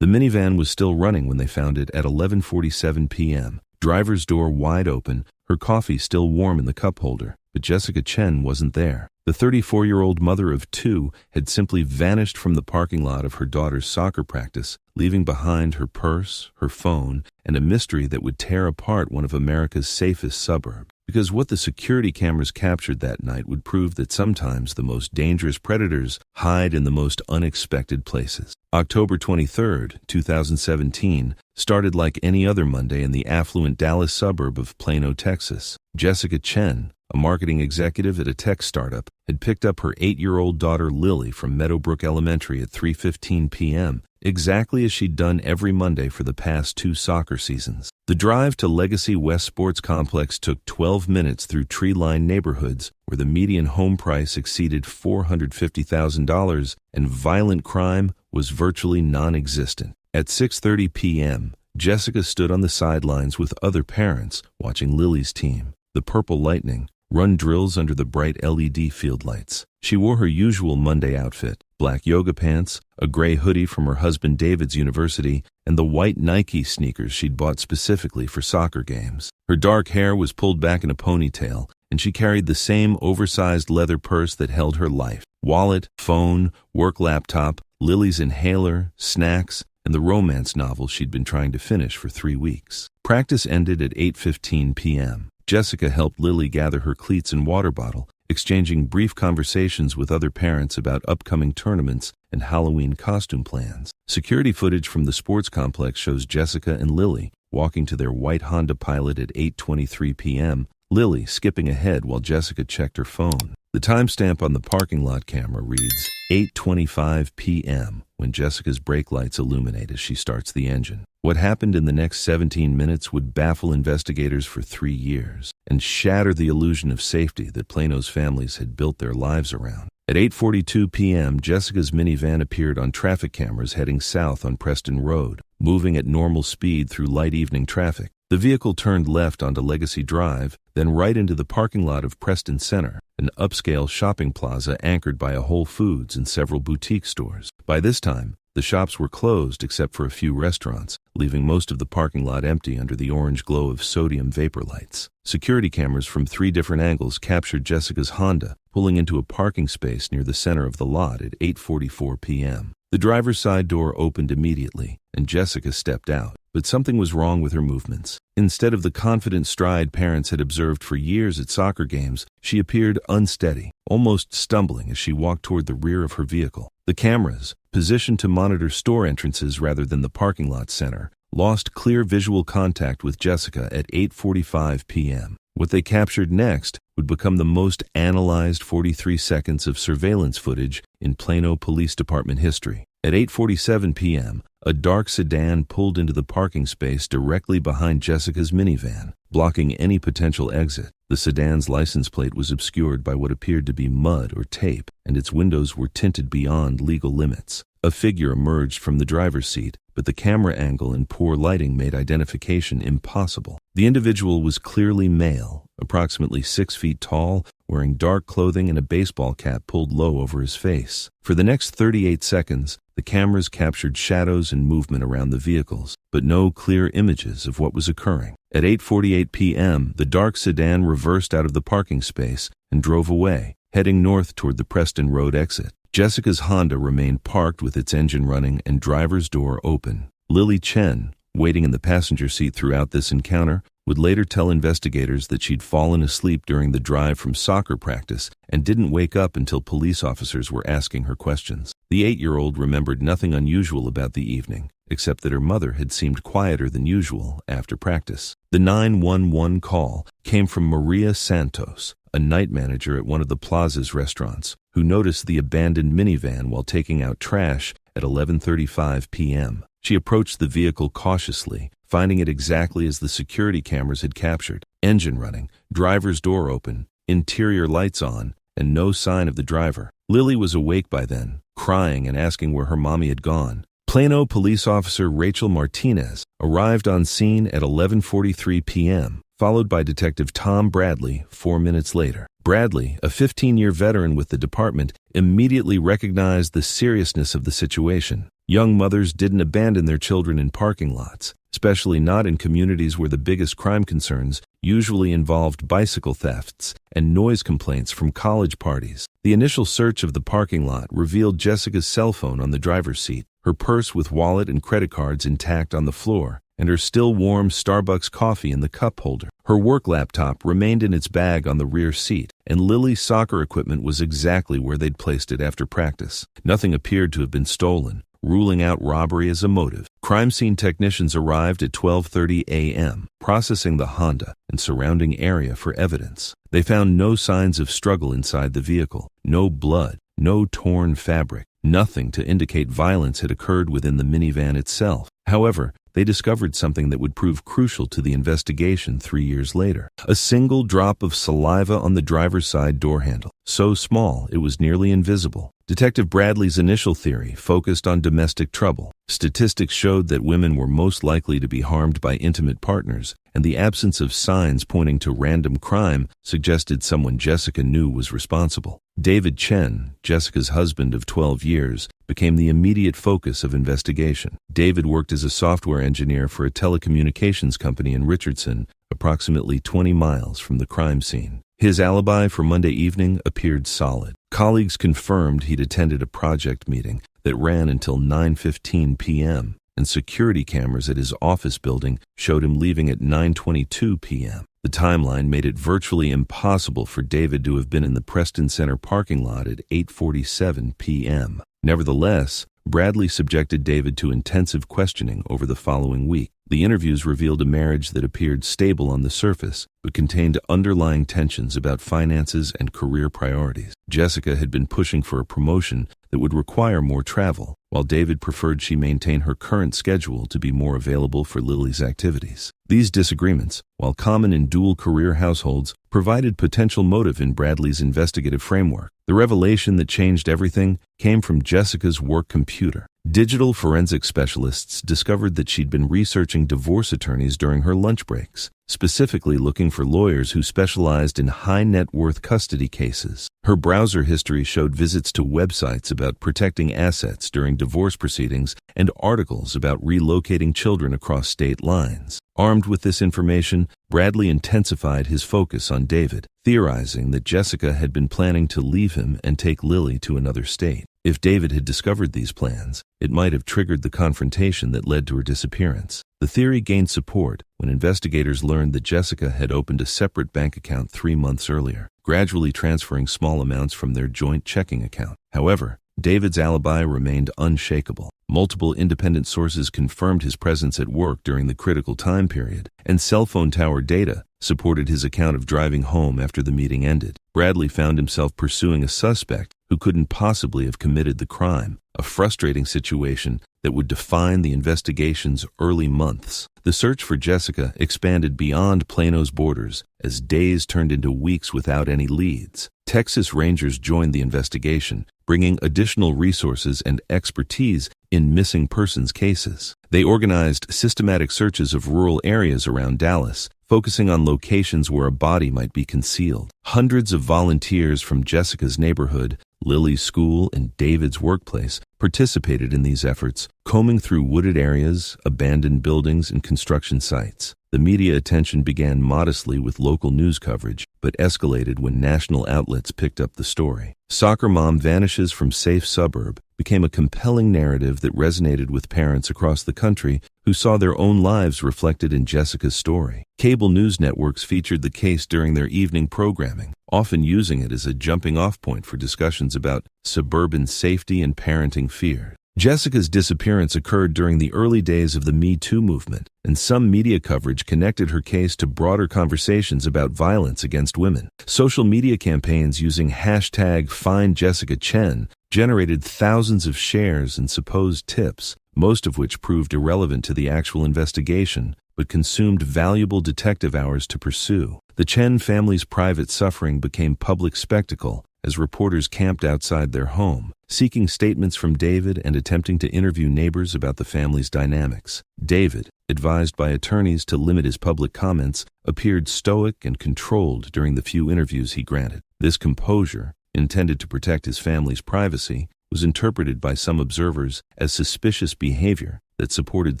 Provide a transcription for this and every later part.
The minivan was still running when they found it at 11:47 p.m. Driver's door wide open, her coffee still warm in the cup holder, but Jessica Chen wasn't there. The 34-year-old mother of two had simply vanished from the parking lot of her daughter's soccer practice, leaving behind her purse, her phone, and a mystery that would tear apart one of America's safest suburbs. Because what the security cameras captured that night would prove that sometimes the most dangerous predators hide in the most unexpected places. October 23, 2017, started like any other Monday in the affluent Dallas suburb of Plano, Texas. Jessica Chen, a marketing executive at a tech startup, had picked up her 8-year-old daughter Lily from Meadowbrook Elementary at 3:15 p.m., exactly as she'd done every Monday for the past 2 soccer seasons. The drive to Legacy West Sports Complex took 12 minutes through tree-lined neighborhoods where the median home price exceeded $450,000 and violent crime was virtually non-existent. At 6:30 p.m., Jessica stood on the sidelines with other parents watching Lily's team, the Purple Lightning, run drills under the bright LED field lights. She wore her usual Monday outfit, black yoga pants, a gray hoodie from her husband David's university, and the white Nike sneakers she'd bought specifically for soccer games. Her dark hair was pulled back in a ponytail, and she carried the same oversized leather purse that held her life. Wallet, phone, work laptop, Lily's inhaler, snacks, and the romance novel she'd been trying to finish for 3 weeks. Practice ended at 8:15 p.m. Jessica helped Lily gather her cleats and water bottle, exchanging brief conversations with other parents about upcoming tournaments and Halloween costume plans. Security footage from the sports complex shows Jessica and Lily walking to their white Honda Pilot at 8:23 p.m., Lily skipping ahead while Jessica checked her phone. The timestamp on the parking lot camera reads 8:25 p.m. when Jessica's brake lights illuminate as she starts the engine. What happened in the next 17 minutes would baffle investigators for 3 years and shatter the illusion of safety that Plano's families had built their lives around. At 8:42 p.m., Jessica's minivan appeared on traffic cameras heading south on Preston Road, moving at normal speed through light evening traffic. The vehicle turned left onto Legacy Drive, then right into the parking lot of Preston Center, an upscale shopping plaza anchored by a Whole Foods and several boutique stores. By this time, the shops were closed except for a few restaurants, leaving most of the parking lot empty under the orange glow of sodium vapor lights. Security cameras from 3 different angles captured Jessica's Honda pulling into a parking space near the center of the lot at 8:44 p.m. The driver's side door opened immediately, and Jessica stepped out. But something was wrong with her movements. Instead of the confident stride parents had observed for years at soccer games, she appeared unsteady, almost stumbling as she walked toward the rear of her vehicle. The cameras, positioned to monitor store entrances rather than the parking lot center, lost clear visual contact with Jessica at 8:45 p.m. What they captured next would become the most analyzed 43 seconds of surveillance footage in Plano Police Department history. At 8:47 p.m., a dark sedan pulled into the parking space directly behind Jessica's minivan, blocking any potential exit. The sedan's license plate was obscured by what appeared to be mud or tape, and its windows were tinted beyond legal limits. A figure emerged from the driver's seat, but the camera angle and poor lighting made identification impossible. The individual was clearly male, approximately 6 feet tall, wearing dark clothing and a baseball cap pulled low over his face. For the next 38 seconds, the cameras captured shadows and movement around the vehicles, but no clear images of what was occurring. At 8:48 p.m., the dark sedan reversed out of the parking space and drove away, heading north toward the Preston Road exit. Jessica's Honda remained parked with its engine running and driver's door open. Lily Chen, waiting in the passenger seat throughout this encounter, would later tell investigators that she'd fallen asleep during the drive from soccer practice and didn't wake up until police officers were asking her questions. The 8-year-old remembered nothing unusual about the evening, except that her mother had seemed quieter than usual after practice. The 911 call came from Maria Santos, a night manager at one of the plaza's restaurants, who noticed the abandoned minivan while taking out trash at 11:35 p.m. She approached the vehicle cautiously, finding it exactly as the security cameras had captured. Engine running, driver's door open, interior lights on, and no sign of the driver. Lily was awake by then, crying and asking where her mommy had gone. Plano police officer Rachel Martinez arrived on scene at 11:43 p.m., followed by Detective Tom Bradley 4 minutes later. Bradley, a 15-year veteran with the department, immediately recognized the seriousness of the situation. Young mothers didn't abandon their children in parking lots, especially not in communities where the biggest crime concerns usually involved bicycle thefts and noise complaints from college parties. The initial search of the parking lot revealed Jessica's cell phone on the driver's seat, her purse with wallet and credit cards intact on the floor, and her still warm Starbucks coffee in the cup holder. Her work laptop remained in its bag on the rear seat, and Lily's soccer equipment was exactly where they'd placed it after practice. Nothing appeared to have been stolen, ruling out robbery as a motive. Crime scene technicians arrived at 12:30 a.m., processing the Honda and surrounding area for evidence. They found no signs of struggle inside the vehicle, no blood, no torn fabric, nothing to indicate violence had occurred within the minivan itself. However, they discovered something that would prove crucial to the investigation 3 years later. A single drop of saliva on the driver's side door handle, so small it was nearly invisible. Detective Bradley's initial theory focused on domestic trouble. Statistics showed that women were most likely to be harmed by intimate partners, and the absence of signs pointing to random crime suggested someone Jessica knew was responsible. David Chen, Jessica's husband of 12 years, became the immediate focus of investigation. David worked as a software engineer for a telecommunications company in Richardson, approximately 20 miles from the crime scene. His alibi for Monday evening appeared solid. Colleagues confirmed he'd attended a project meeting that ran until 9:15 p.m., and security cameras at his office building showed him leaving at 9:22 p.m. The timeline made it virtually impossible for David to have been in the Preston Center parking lot at 8:47 p.m. Nevertheless, Bradley subjected David to intensive questioning over the following week. The interviews revealed a marriage that appeared stable on the surface, but contained underlying tensions about finances and career priorities. Jessica had been pushing for a promotion that would require more travel, while David preferred she maintain her current schedule to be more available for Lily's activities. These disagreements, while common in dual-career households, provided potential motive in Bradley's investigative framework. The revelation that changed everything came from Jessica's work computer. Digital forensic specialists discovered that she'd been researching divorce attorneys during her lunch breaks, specifically looking for lawyers who specialized in high-net-worth custody cases. Her browser history showed visits to websites about protecting assets during divorce proceedings and articles about relocating children across state lines. Armed with this information, Bradley intensified his focus on David, theorizing that Jessica had been planning to leave him and take Lily to another state. If David had discovered these plans, it might have triggered the confrontation that led to her disappearance. The theory gained support when investigators learned that Jessica had opened a separate bank account 3 months earlier, gradually transferring small amounts from their joint checking account. However, David's alibi remained unshakable. Multiple independent sources confirmed his presence at work during the critical time period, and cell phone tower data supported his account of driving home after the meeting ended. Bradley found himself pursuing a suspect who couldn't possibly have committed the crime, a frustrating situation that would define the investigation's early months. The search for Jessica expanded beyond Plano's borders as days turned into weeks without any leads. Texas Rangers joined the investigation, bringing additional resources and expertise in missing persons cases. They organized systematic searches of rural areas around Dallas, focusing on locations where a body might be concealed. Hundreds of volunteers from Jessica's neighborhood, Lily's school, and David's workplace participated in these efforts, combing through wooded areas, abandoned buildings, and construction sites. The media attention began modestly with local news coverage, but escalated when national outlets picked up the story. Soccer Mom Vanishes from Safe Suburb became a compelling narrative that resonated with parents across the country who saw their own lives reflected in Jessica's story. Cable news networks featured the case during their evening programming, often using it as a jumping-off point for discussions about suburban safety and parenting fear. Jessica's disappearance occurred during the early days of the Me Too movement, and some media coverage connected her case to broader conversations about violence against women. Social media campaigns using hashtag #FindJessicaChen generated thousands of shares and supposed tips, most of which proved irrelevant to the actual investigation, but consumed valuable detective hours to pursue. The Chen family's private suffering became public spectacle as reporters camped outside their home, seeking statements from David and attempting to interview neighbors about the family's dynamics. David, advised by attorneys to limit his public comments, appeared stoic and controlled during the few interviews he granted. This composure, intended to protect his family's privacy, was interpreted by some observers as suspicious behavior that supported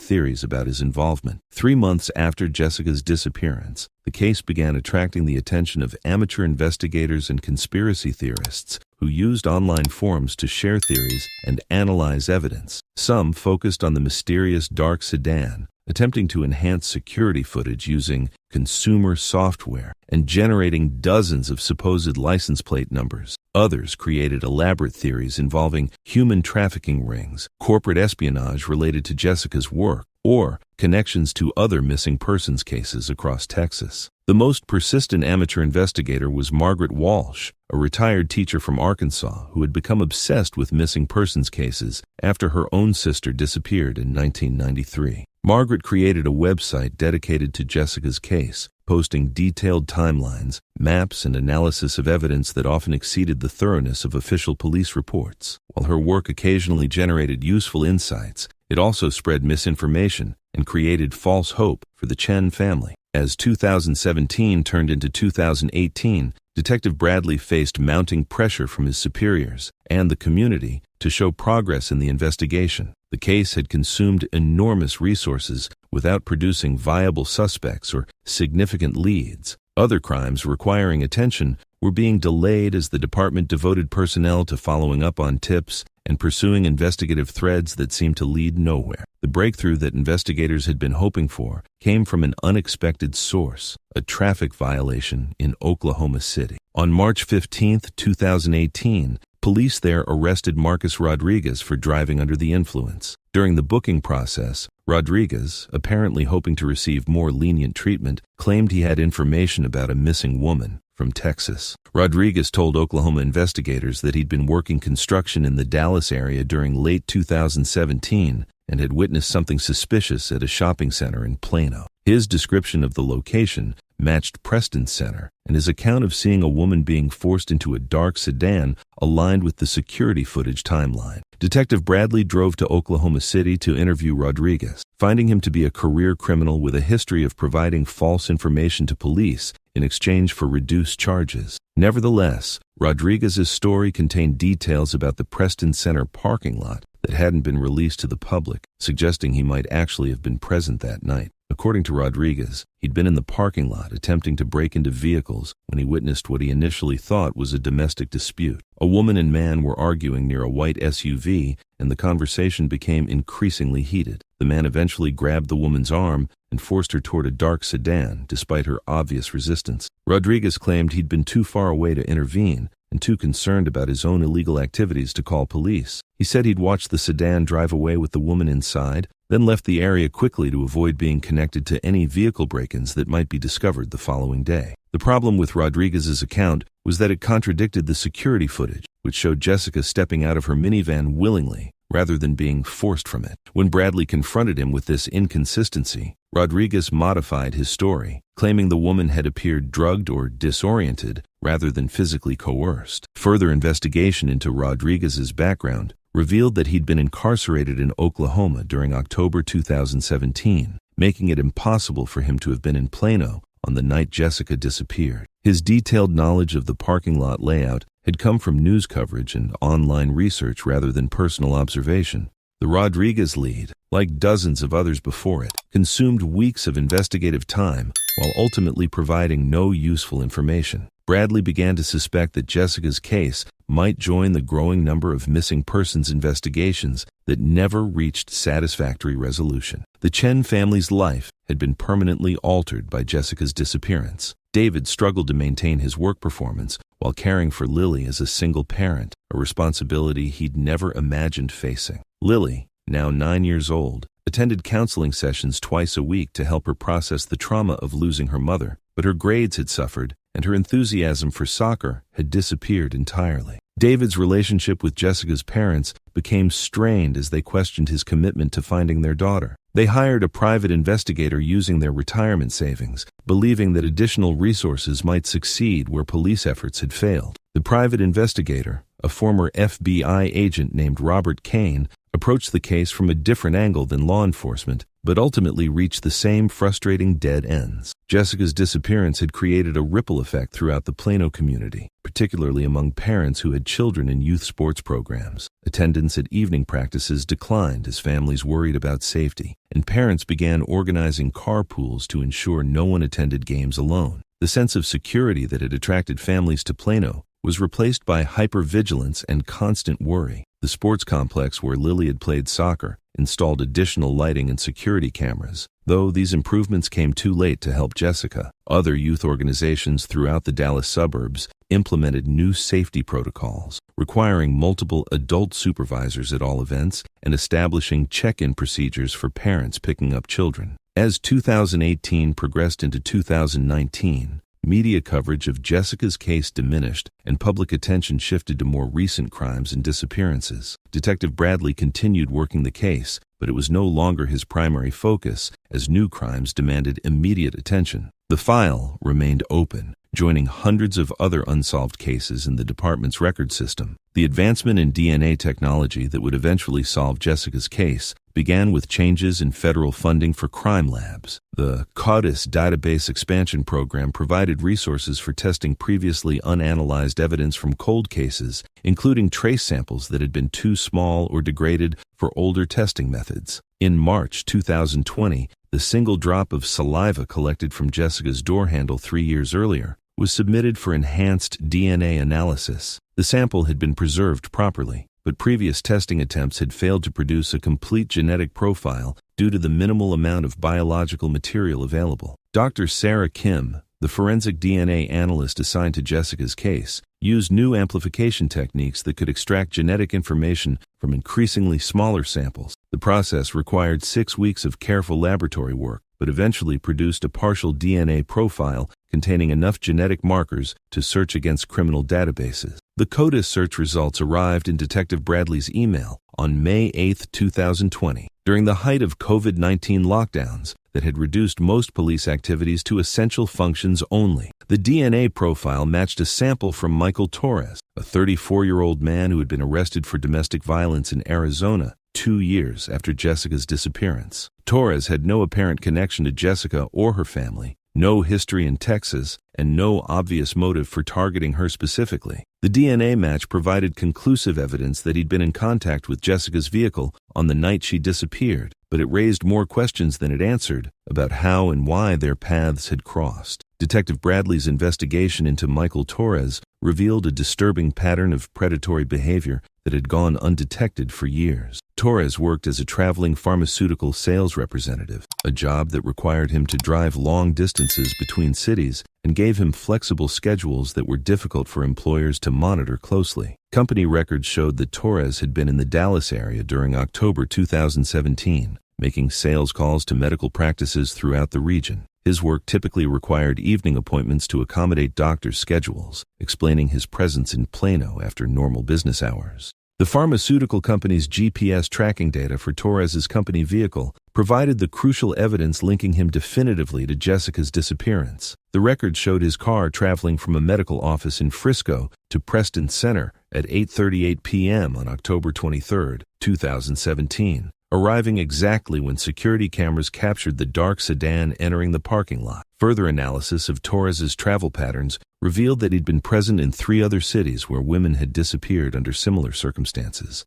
theories about his involvement. 3 months after Jessica's disappearance, the case began attracting the attention of amateur investigators and conspiracy theorists who used online forums to share theories and analyze evidence. Some focused on the mysterious dark sedan, attempting to enhance security footage using consumer software and generating dozens of supposed license plate numbers. Others created elaborate theories involving human trafficking rings, corporate espionage related to Jessica's work, or connections to other missing persons cases across Texas. The most persistent amateur investigator was Margaret Walsh, a retired teacher from Arkansas who had become obsessed with missing persons cases after her own sister disappeared in 1993. Margaret created a website dedicated to Jessica's case, posting detailed timelines, maps, and analysis of evidence that often exceeded the thoroughness of official police reports. While her work occasionally generated useful insights, it also spread misinformation and created false hope for the Chen family. As 2017 turned into 2018, Detective Bradley faced mounting pressure from his superiors and the community to show progress in the investigation. The case had consumed enormous resources without producing viable suspects or significant leads. Other crimes requiring attention were being delayed as the department devoted personnel to following up on tips and pursuing investigative threads that seemed to lead nowhere. The breakthrough that investigators had been hoping for came from an unexpected source, a traffic violation in Oklahoma City. On March 15, 2018, police there arrested Marcus Rodriguez for driving under the influence. During the booking process, Rodriguez, apparently hoping to receive more lenient treatment, claimed he had information about a missing woman from Texas. Rodriguez told Oklahoma investigators that he'd been working construction in the Dallas area during late 2017 and had witnessed something suspicious at a shopping center in Plano. His description of the location matched Preston's center, and his account of seeing a woman being forced into a dark sedan aligned with the security footage timeline. Detective Bradley drove to Oklahoma City to interview Rodriguez, finding him to be a career criminal with a history of providing false information to police in exchange for reduced charges. Nevertheless, Rodriguez's story contained details about the Preston Center parking lot that hadn't been released to the public, suggesting he might actually have been present that night. According to Rodriguez, he'd been in the parking lot attempting to break into vehicles when he witnessed what he initially thought was a domestic dispute. A woman and man were arguing near a white SUV, and the conversation became increasingly heated. The man eventually grabbed the woman's arm and forced her toward a dark sedan, despite her obvious resistance. Rodriguez claimed he'd been too far away to intervene and too concerned about his own illegal activities to call police. He said he'd watched the sedan drive away with the woman inside, then left the area quickly to avoid being connected to any vehicle break-ins that might be discovered the following day. The problem with Rodriguez's account was that it contradicted the security footage, which showed Jessica stepping out of her minivan willingly, rather than being forced from it. When Bradley confronted him with this inconsistency, Rodriguez modified his story, claiming the woman had appeared drugged or disoriented rather than physically coerced. Further investigation into Rodriguez's background revealed that he'd been incarcerated in Oklahoma during October 2017, making it impossible for him to have been in Plano on the night Jessica disappeared. His detailed knowledge of the parking lot layout had come from news coverage and online research rather than personal observation. The Rodriguez lead, like dozens of others before it, consumed weeks of investigative time while ultimately providing no useful information. Bradley began to suspect that Jessica's case might join the growing number of missing persons investigations that never reached satisfactory resolution. The Chen family's life had been permanently altered by Jessica's disappearance. David struggled to maintain his work performance while caring for Lily as a single parent, a responsibility he'd never imagined facing. Lily, now 9 years old, attended counseling sessions twice a week to help her process the trauma of losing her mother, but her grades had suffered and her enthusiasm for soccer had disappeared entirely. David's relationship with Jessica's parents became strained as they questioned his commitment to finding their daughter. They hired a private investigator using their retirement savings, believing that additional resources might succeed where police efforts had failed. The private investigator, a former FBI agent named Robert Kane, approached the case from a different angle than law enforcement, but ultimately reached the same frustrating dead ends. Jessica's disappearance had created a ripple effect throughout the Plano community, particularly among parents who had children in youth sports programs. Attendance at evening practices declined as families worried about safety, and parents began organizing carpools to ensure no one attended games alone. The sense of security that had attracted families to Plano was replaced by hypervigilance and constant worry. The sports complex where Lily had played soccer installed additional lighting and security cameras. Though these improvements came too late to help Jessica, other youth organizations throughout the Dallas suburbs implemented new safety protocols, requiring multiple adult supervisors at all events and establishing check-in procedures for parents picking up children. As 2018 progressed into 2019, media coverage of Jessica's case diminished and public attention shifted to more recent crimes and disappearances. Detective Bradley continued working the case, but it was no longer his primary focus as new crimes demanded immediate attention. The file remained open, joining hundreds of other unsolved cases in the department's record system. The advancement in DNA technology that would eventually solve Jessica's case began with changes in federal funding for crime labs. The CAUDIS database expansion program provided resources for testing previously unanalyzed evidence from cold cases, including trace samples that had been too small or degraded for older testing methods. In March 2020, the single drop of saliva collected from Jessica's door handle 3 years earlier was submitted for enhanced DNA analysis. The sample had been preserved properly, but previous testing attempts had failed to produce a complete genetic profile due to the minimal amount of biological material available. Dr. Sarah Kim, the forensic DNA analyst assigned to Jessica's case, used new amplification techniques that could extract genetic information from increasingly smaller samples. The process required 6 weeks of careful laboratory work, but eventually produced a partial DNA profile containing enough genetic markers to search against criminal databases. The CODIS search results arrived in Detective Bradley's email on May 8, 2020, during the height of COVID-19 lockdowns that had reduced most police activities to essential functions only. The DNA profile matched a sample from Michael Torres, a 34-year-old man who had been arrested for domestic violence in Arizona 2 years after Jessica's disappearance. Torres had no apparent connection to Jessica or her family, no history in Texas, and no obvious motive for targeting her specifically. The DNA match provided conclusive evidence that he'd been in contact with Jessica's vehicle on the night she disappeared, but it raised more questions than it answered about how and why their paths had crossed. Detective Bradley's investigation into Michael Torres revealed a disturbing pattern of predatory behavior that had gone undetected for years. Torres worked as a traveling pharmaceutical sales representative, a job that required him to drive long distances between cities and gave him flexible schedules that were difficult for employers to monitor closely. Company records showed that Torres had been in the Dallas area during October 2017, making sales calls to medical practices throughout the region. His work typically required evening appointments to accommodate doctors' schedules, explaining his presence in Plano after normal business hours. The pharmaceutical company's GPS tracking data for Torres's company vehicle provided the crucial evidence linking him definitively to Jessica's disappearance. The record showed his car traveling from a medical office in Frisco to Preston Center at 8:38 p.m. on October 23, 2017, arriving exactly when security cameras captured the dark sedan entering the parking lot. Further analysis of Torres's travel patterns revealed that he'd been present in 3 other cities where women had disappeared under similar circumstances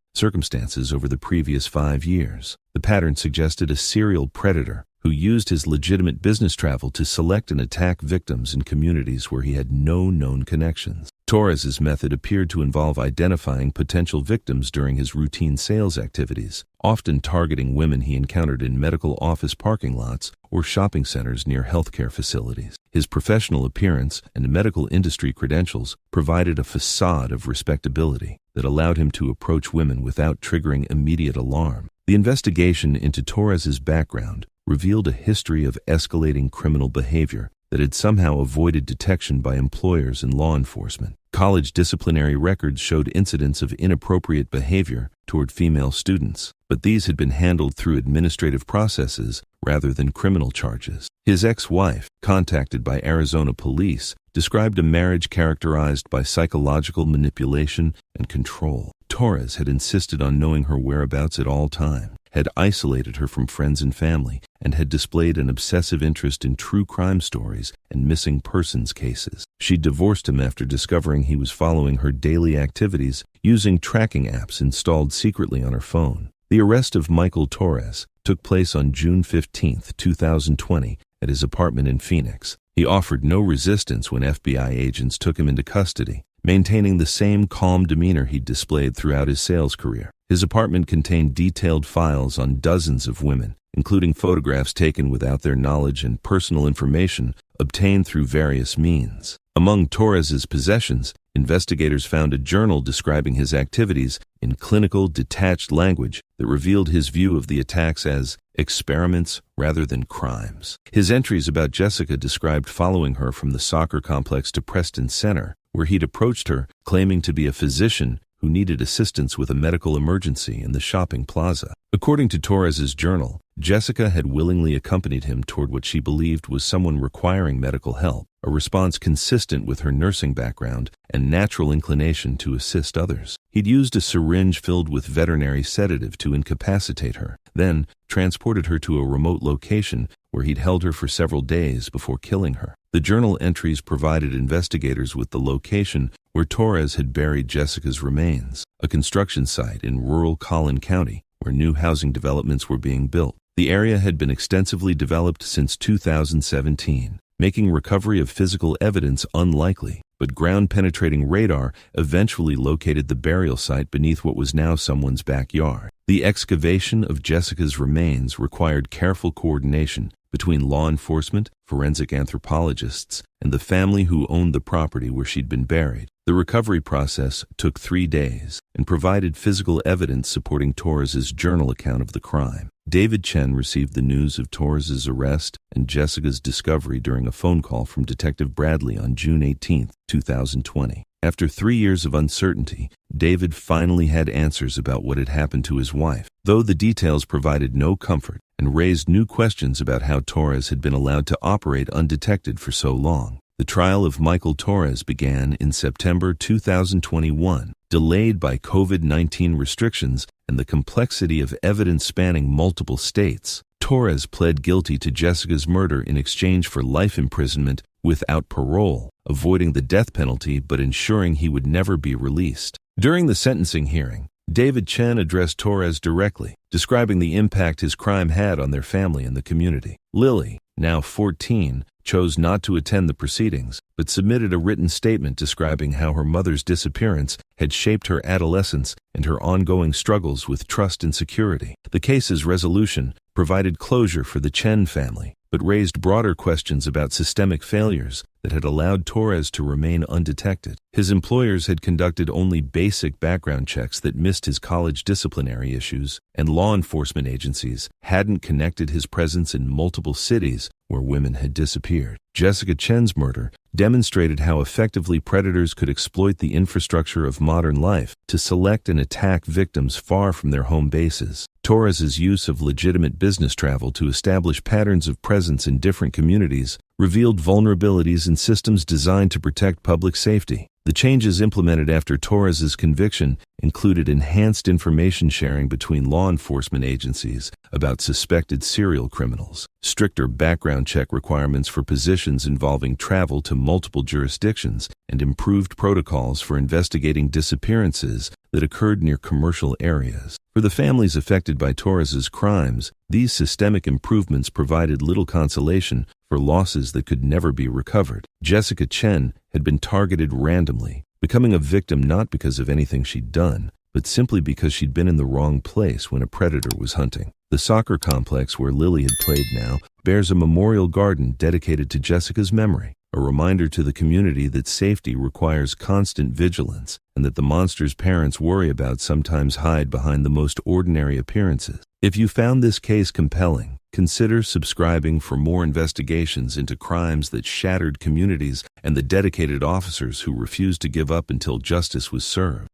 over the previous 5 years. The pattern suggested a serial predator who used his legitimate business travel to select and attack victims in communities where he had no known connections. Torres's method appeared to involve identifying potential victims during his routine sales activities, often targeting women he encountered in medical office parking lots or shopping centers near healthcare facilities. His professional appearance and medical industry credentials provided a facade of respectability that allowed him to approach women without triggering immediate alarm. The investigation into Torres's background revealed a history of escalating criminal behavior that had somehow avoided detection by employers and law enforcement. College disciplinary records showed incidents of inappropriate behavior toward female students, but these had been handled through administrative processes rather than criminal charges. His ex-wife, contacted by Arizona police, described a marriage characterized by psychological manipulation and control. Torres had insisted on knowing her whereabouts at all times, had isolated her from friends and family, and had displayed an obsessive interest in true crime stories and missing persons cases. She divorced him after discovering he was following her daily activities using tracking apps installed secretly on her phone. The arrest of Michael Torres took place on June 15, 2020, at his apartment in Phoenix. He offered no resistance when FBI agents took him into custody, maintaining the same calm demeanor he'd displayed throughout his sales career. His apartment contained detailed files on dozens of women, including photographs taken without their knowledge and personal information obtained through various means. Among Torres's possessions, investigators found a journal describing his activities in clinical, detached language that revealed his view of the attacks as experiments rather than crimes. His entries about Jessica described following her from the soccer complex to Preston Center, where he'd approached her, claiming to be a physician who needed assistance with a medical emergency in the shopping plaza. According to Torres's journal, Jessica had willingly accompanied him toward what she believed was someone requiring medical help, a response consistent with her nursing background and natural inclination to assist others. He'd used a syringe filled with veterinary sedative to incapacitate her, then transported her to a remote location where he'd held her for several days before killing her. The journal entries provided investigators with the location where Torres had buried Jessica's remains, a construction site in rural Collin County where new housing developments were being built. The area had been extensively developed since 2017, making recovery of physical evidence unlikely, but ground-penetrating radar eventually located the burial site beneath what was now someone's backyard. The excavation of Jessica's remains required careful coordination between law enforcement, forensic anthropologists, and the family who owned the property where she'd been buried. The recovery process took 3 days and provided physical evidence supporting Torres's journal account of the crime. David Chen received the news of Torres's arrest and Jessica's discovery during a phone call from Detective Bradley on June 18, 2020. After 3 years of uncertainty, David finally had answers about what had happened to his wife, though the details provided no comfort and raised new questions about how Torres had been allowed to operate undetected for so long. The trial of Michael Torres began in September 2021, delayed by COVID-19 restrictions and the complexity of evidence spanning multiple states. Torres pled guilty to Jessica's murder in exchange for life imprisonment without parole, avoiding the death penalty but ensuring he would never be released. During the sentencing hearing, David Chen addressed Torres directly, describing the impact his crime had on their family and the community. Lily, now 14, chose not to attend the proceedings, but submitted a written statement describing how her mother's disappearance had shaped her adolescence and her ongoing struggles with trust and security. The case's resolution provided closure for the Chen family, but raised broader questions about systemic failures that had allowed Torres to remain undetected. His employers had conducted only basic background checks that missed his college disciplinary issues, and law enforcement agencies hadn't connected his presence in multiple cities where women had disappeared. Jessica Chen's murder demonstrated how effectively predators could exploit the infrastructure of modern life to select and attack victims far from their home bases. Torres's use of legitimate business travel to establish patterns of presence in different communities revealed vulnerabilities in systems designed to protect public safety. The changes implemented after Torres's conviction included enhanced information sharing between law enforcement agencies about suspected serial criminals, stricter background check requirements for positions involving travel to multiple jurisdictions, and improved protocols for investigating disappearances that occurred near commercial areas. For the families affected by Torres's crimes, these systemic improvements provided little consolation for losses that could never be recovered. Jessica Chen had been targeted randomly, becoming a victim not because of anything she'd done, but simply because she'd been in the wrong place when a predator was hunting. The soccer complex where Lily had played now bears a memorial garden dedicated to Jessica's memory, a reminder to the community that safety requires constant vigilance and that the monsters parents worry about sometimes hide behind the most ordinary appearances. If you found this case compelling, consider subscribing for more investigations into crimes that shattered communities and the dedicated officers who refused to give up until justice was served.